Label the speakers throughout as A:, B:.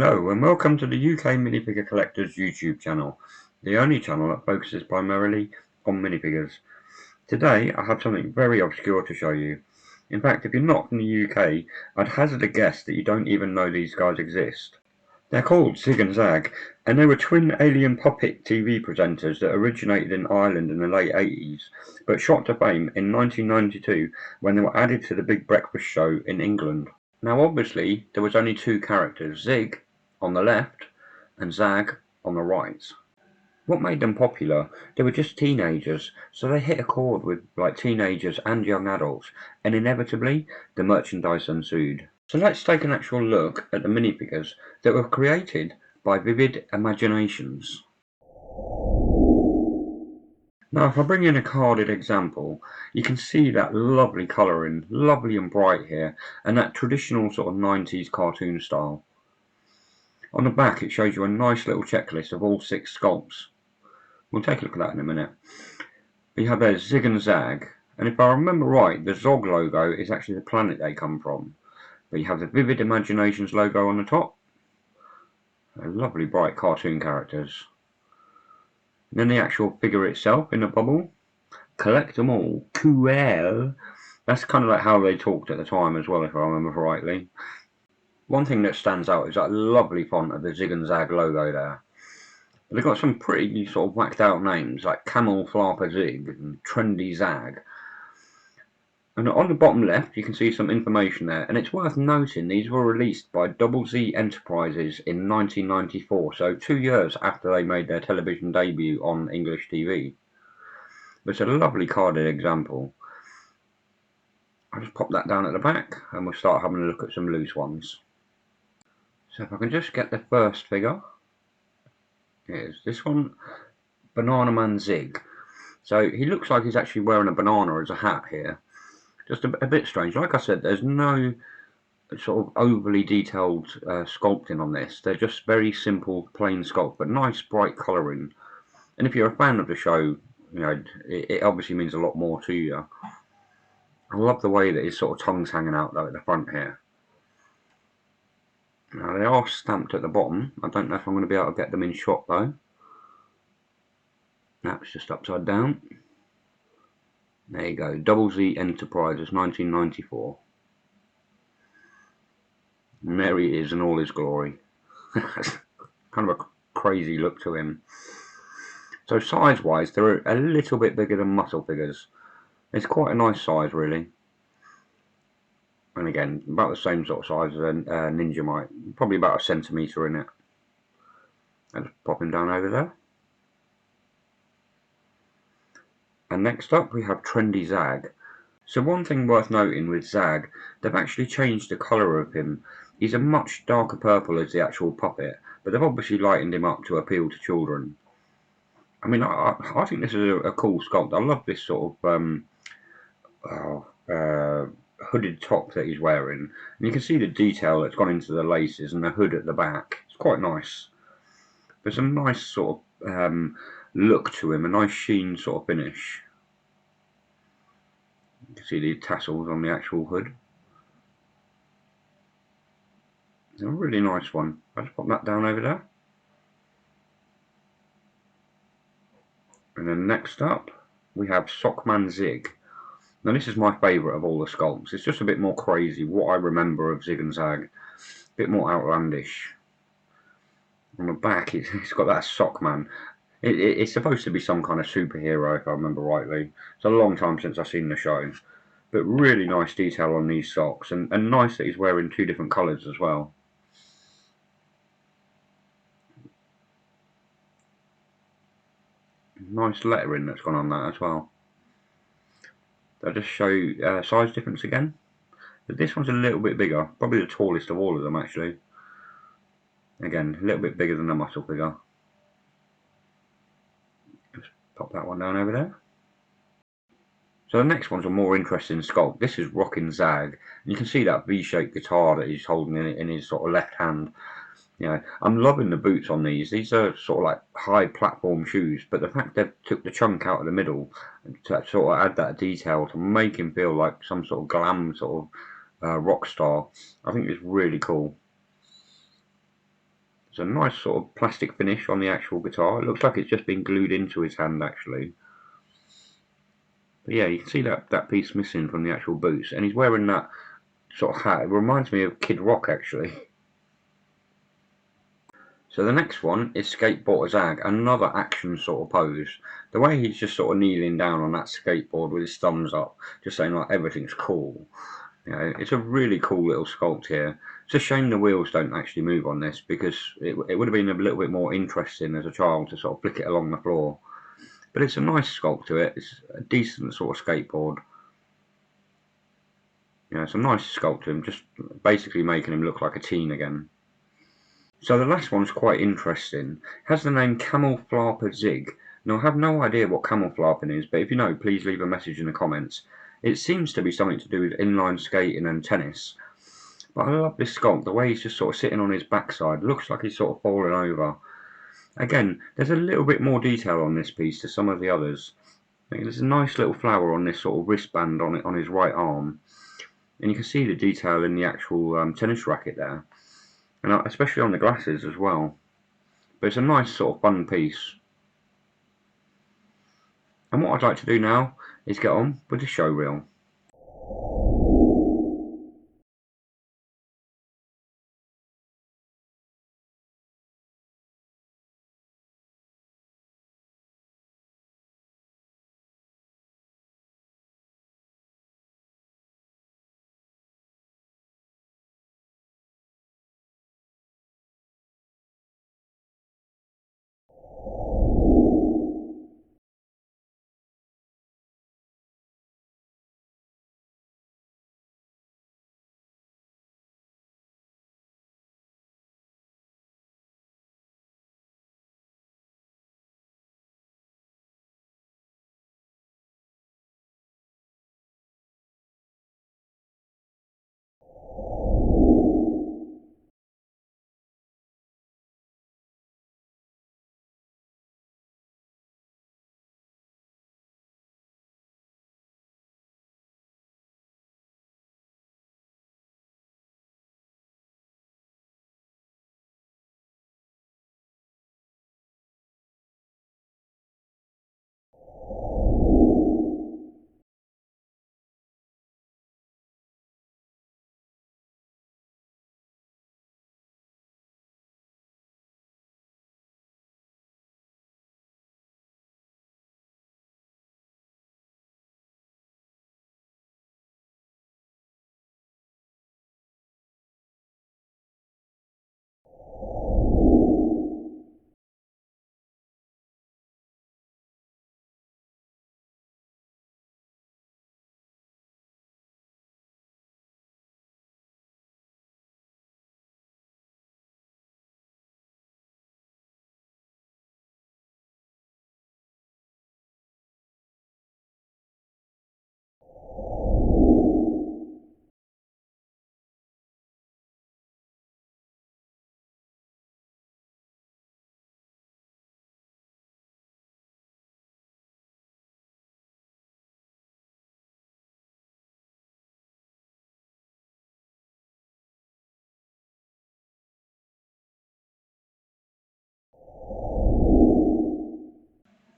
A: Hello and welcome to the UK Minifigure Collectors YouTube channel, the only channel that focuses primarily on minifigures. Today I have something very obscure to show you. In fact, if you're not from the UK, I'd hazard a guess that you don't even know these guys exist. They're called Zig and Zag, and they were twin alien puppet TV presenters that originated in Ireland in the late 80s, but shot to fame in 1992 when they were added to the Big Breakfast Show in England. Now obviously there was only two characters, Zig on the left and Zag on the right. What made them popular? They were just teenagers, so they hit a chord with like teenagers and young adults, and inevitably the merchandise ensued. So let's take an actual look at the minifigures that were created by vivid imaginations. Now if I bring in a carded example, you can see that lovely colouring, lovely and bright here, and that traditional sort of 90's cartoon style. On the back it shows you a nice little checklist of all 6 sculpts. We'll take a look at that in a minute. We have there Zig and Zag, and if I remember right, the Zog logo is actually the planet they come from. But you have the Vivid Imaginations logo on the top. Lovely bright cartoon characters. And then the actual figure itself in the bubble. Collect them all. Cool. That's kind of like how they talked at the time as well, if I remember rightly. One thing that stands out is that lovely font of the Zig and Zag logo there. They've got some pretty sort of whacked out names like Camel Flapper Zig and Trendy Zag. And on the bottom left you can see some information there, and it's worth noting these were released by Double Z Enterprises in 1994, so 2 years after they made their television debut on English TV. But it's a lovely carded example. I'll just pop that down at the back and we'll start having a look at some loose ones. So if I can just get the first figure, here's this one, Banana Man Zig. So he looks like he's actually wearing a banana as a hat here. Just a bit strange. Like I said, there's no sort of overly detailed sculpting on this. They're just very simple, plain sculpt, but nice bright colouring. And if you're a fan of the show, you know, it obviously means a lot more to you. I love the way that his sort of tongue's hanging out though at the front here. Now they are stamped at the bottom. I don't know if I'm going to be able to get them in shot though. That's just upside down. There you go, Double Z Enterprises 1994. And there he is in all his glory. Kind of a crazy look to him. So size wise they're a little bit bigger than muscle figures. It's quite a nice size really. And again, about the same sort of size as a Ninja Mite, probably about a centimetre in it. I'll just pop him down over there. And next up we have Trendy Zag. So one thing worth noting with Zag, they've actually changed the colour of him. He's a much darker purple as the actual puppet, but they've obviously lightened him up to appeal to children. I mean, I think this is a cool sculpt. I love this sort of hooded top that he's wearing. And you can see the detail that's gone into the laces and the hood at the back. It's quite nice. There's a nice sort of look to him, a nice sheen sort of finish. You can see the tassels on the actual hood. It's a really nice one. I'll just pop that down over there. And then next up we have Man Zig. Now this is my favourite of all the sculpts. It's just a bit more crazy, what I remember of Zig and Zag. A bit more outlandish. On the back it's got that Sockman. It's supposed to be some kind of superhero if I remember rightly. It's a long time since I've seen the show. But really nice detail on these socks, and nice that he's wearing 2 different colours as well. Nice lettering that's gone on that as well. I'll just show size difference again. But this one's a little bit bigger, probably the tallest of all of them actually. Again, a little bit bigger than the muscle figure. Just pop that one down over there. So the next one's a more interesting sculpt. This is Rockin' Zag. And you can see that V-shaped guitar that he's holding in his sort of left hand. You know, I'm loving the boots on these. These are sort of like high platform shoes, but the fact they've took the chunk out of the middle to sort of add that detail to make him feel like some sort of glam sort of rock star, I think is really cool. It's a nice sort of plastic finish on the actual guitar. It looks like it's just been glued into his hand actually. But yeah, you can see that piece missing from the actual boots, and he's wearing that sort of hat. It reminds me of Kid Rock actually. So the next one is Skateboard Zag, another action sort of pose. The way he's just sort of kneeling down on that skateboard with his thumbs up, just saying like everything's cool. You know, it's a really cool little sculpt here. It's a shame the wheels don't actually move on this, because it would have been a little bit more interesting as a child to sort of flick it along the floor. But it's a nice sculpt to it. It's a decent sort of skateboard. You know, it's a nice sculpt to him, just basically making him look like a teen again. So the last one's quite interesting. It has the name Camel Flapper Zig. Now I have no idea what camel flapping is, but if you know, please leave a message in the comments. It seems to be something to do with inline skating and tennis. But I love this sculpt, the way he's just sort of sitting on his backside. Looks like he's sort of falling over. Again, there's a little bit more detail on this piece to some of the others. There's a nice little flower on this sort of wristband on his right arm. And you can see the detail in the actual tennis racket there. And especially on the glasses as well. But it's a nice sort of fun piece. And what I'd like to do now is get on with the show reel.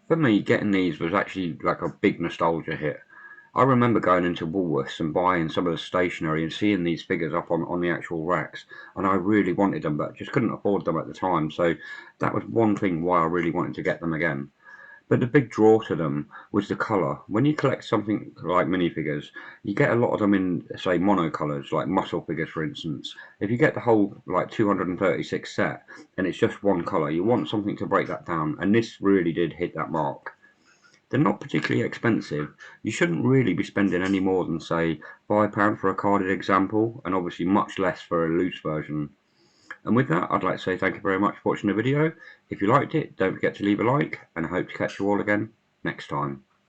A: For me, getting these was actually like a big nostalgia hit. I remember going into Woolworths and buying some of the stationery and seeing these figures up on the actual racks, and I really wanted them, but just couldn't afford them at the time. So that was one thing why I really wanted to get them again. But the big draw to them was the colour. When you collect something like minifigures, you get a lot of them in, say, monocolours, like muscle figures, for instance. If you get the whole, like, 236 set, and it's just one colour, you want something to break that down, and this really did hit that mark. They're not particularly expensive. You shouldn't really be spending any more than, say, £5 for a carded example, and obviously much less for a loose version. And with that, I'd like to say thank you very much for watching the video. If you liked it, don't forget to leave a like, and I hope to catch you all again next time.